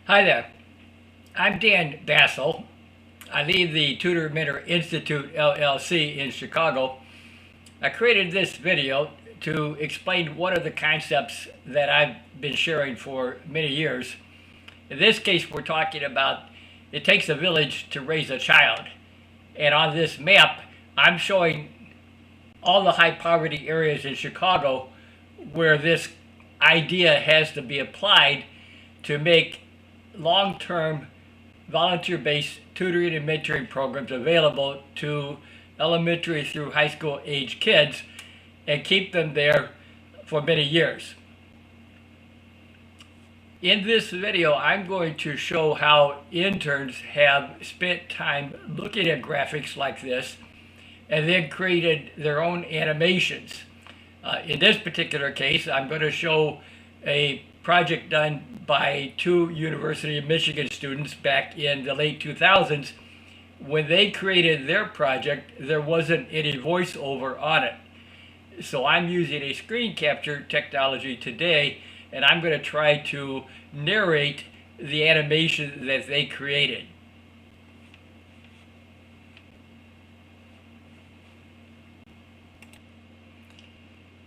Hi there. I'm Dan Bassill. I lead the Tutor Mentor Institute LLC in Chicago. I created this video to explain one of the concepts that I've been sharing for many years. In this case, we're talking about it takes a village to raise a child. And on this map, I'm showing all the high poverty areas in Chicago where this idea has to be applied to make long-term volunteer-based tutoring and mentoring programs available to elementary through high school age kids and keep them there for many years. In this video, I'm going to show how interns have spent time looking at graphics like this and then created their own animations. In this particular case, I'm going to show a project done by two University of Michigan students back in the late 2000s. When they created their project, there wasn't any voiceover on it. So I'm using a screen capture technology today, and I'm going to try to narrate the animation that they created.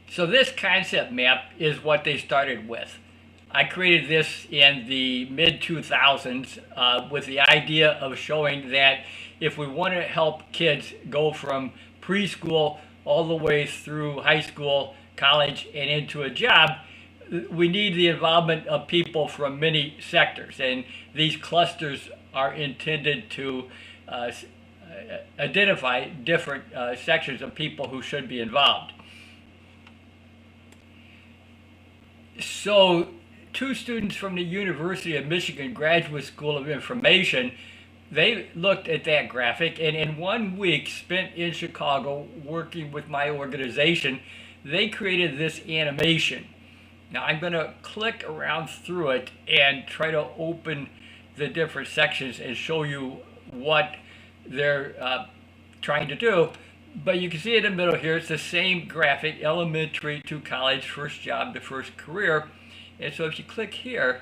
So this concept map is what they started with. I created this in the mid-2000s with the idea of showing that if we want to help kids go from preschool all the way through high school, college, and into a job, we need the involvement of people from many sectors. And these clusters are intended to identify different sections of people who should be involved. So two students from the University of Michigan Graduate School of Information, they looked at that graphic, and in 1 week spent in Chicago working with my organization, they created this animation. Now I'm going to click around through it and try to open the different sections and show you what they're trying to do. But you can see in the middle here, it's the same graphic, elementary to college, first job to first career. And so if you click here,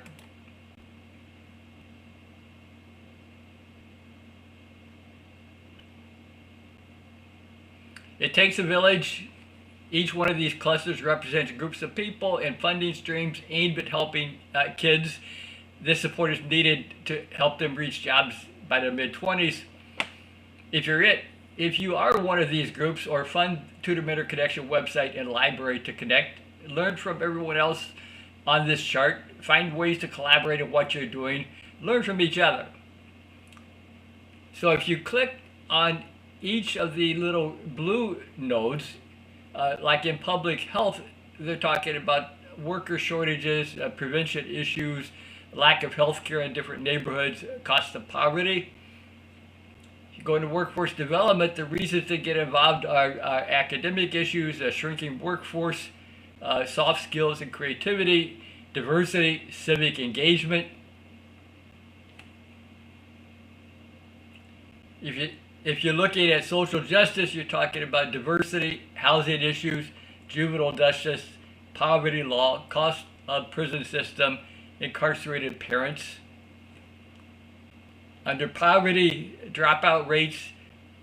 it takes a village. Each one of these clusters represents groups of people and funding streams aimed at helping kids. This support is needed to help them reach jobs by their mid-20s. If you are one of these groups, or fund Tutor Mentor Connection website and library to connect, learn from everyone else on this chart, find ways to collaborate in what you're doing, learn from each other. So if you click on each of the little blue nodes, like in public health, they're talking about worker shortages, prevention issues, lack of health care in different neighborhoods, cost of poverty. Going to workforce development, the reasons to get involved are academic issues, a shrinking workforce, soft skills and creativity, diversity, civic engagement. If you're looking at social justice, you're talking about diversity, housing issues, juvenile justice, poverty law, cost of prison system, incarcerated parents. Under poverty, dropout rates,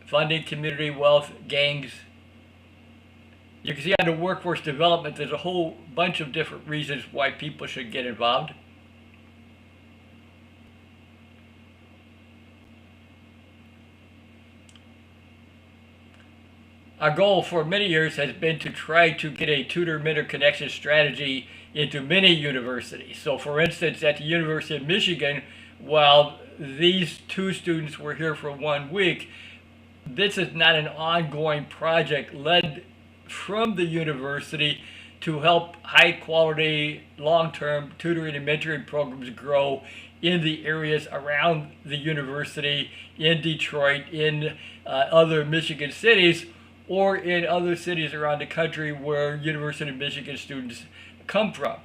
funding community wealth, gangs. You can see under workforce development, there's a whole bunch of different reasons why people should get involved. Our goal for many years has been to try to get a tutor-mentor connection strategy into many universities. So for instance, at the University of Michigan, while these two students were here for 1 week, this is not an ongoing project led from the university to help high quality, long-term tutoring and mentoring programs grow in the areas around the university, in Detroit, in other Michigan cities, or in other cities around the country where University of Michigan students come from.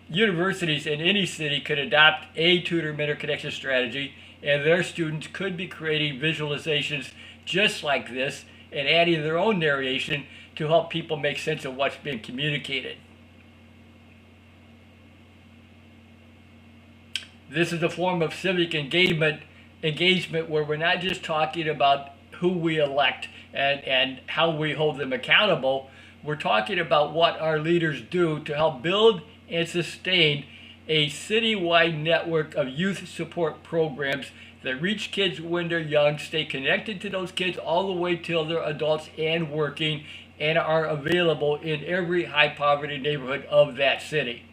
Universities in any city could adopt a tutor-mentor connection strategy, and their students could be creating visualizations just like this and adding their own narration to help people make sense of what's being communicated. This is a form of civic engagement where we're not just talking about who we elect and how we hold them accountable. We're talking about what our leaders do to help build and sustain a citywide network of youth support programs that reach kids when they're young, stay connected to those kids all the way till they're adults and working, and are available in every high poverty neighborhood of that city.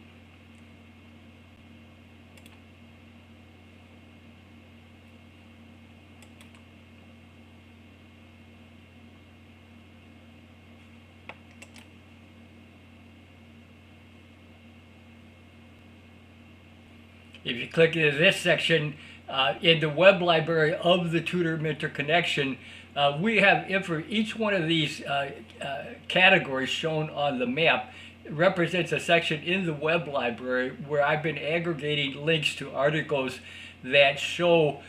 If you click into this section, in the web library of the Tutor Mentor Connection, we have for each one of these categories shown on the map represents a section in the web library where I've been aggregating links to articles that show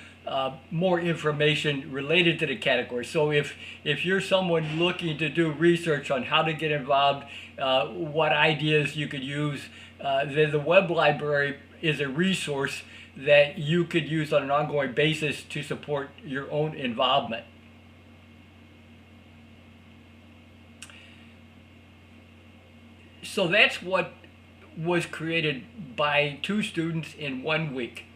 more information related to the category. So if you're someone looking to do research on how to get involved, what ideas you could use, then the web library is a resource that you could use on an ongoing basis to support your own involvement. So that's what was created by 2 students in 1 week.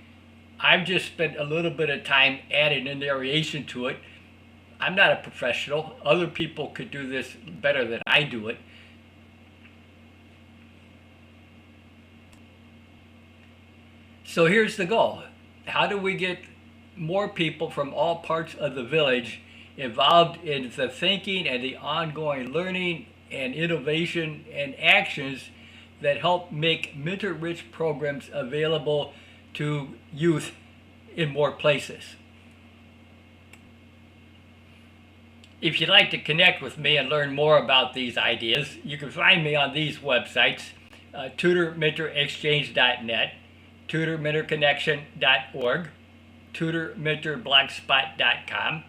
I've just spent a little bit of time adding a narration to it. I'm not a professional. Other people could do this better than I do it. So here's the goal. How do we get more people from all parts of the village involved in the thinking and the ongoing learning and innovation and actions that help make mentor-rich programs available to youth in more places? If you'd like to connect with me and learn more about these ideas, you can find me on these websites, tutormentorexchange.net, tutormentorconnection.org, tutormentorblogspot.com,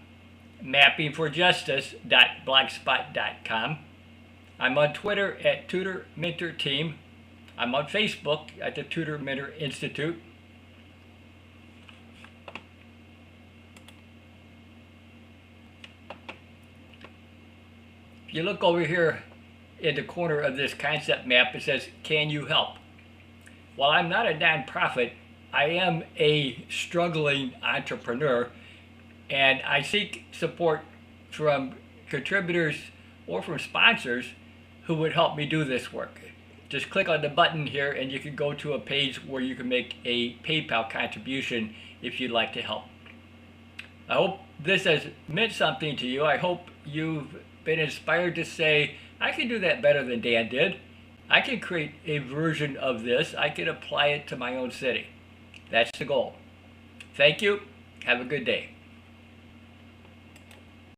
mappingforjustice.blogspot.com. I'm on Twitter at Tutor Mentor Team. I'm on Facebook at the Tutor Mentor Institute. If you look over here in the corner of this concept map, it says, "Can you help?" While I'm not a nonprofit, I am a struggling entrepreneur, and I seek support from contributors or from sponsors who would help me do this work. Just click on the button here and you can go to a page where you can make a PayPal contribution if you'd like to help. I hope this has meant something to you. I hope you've been inspired to say, I can do that better than Dan did. I can create a version of this. I can apply it to my own city. That's the goal. Thank you. Have a good day.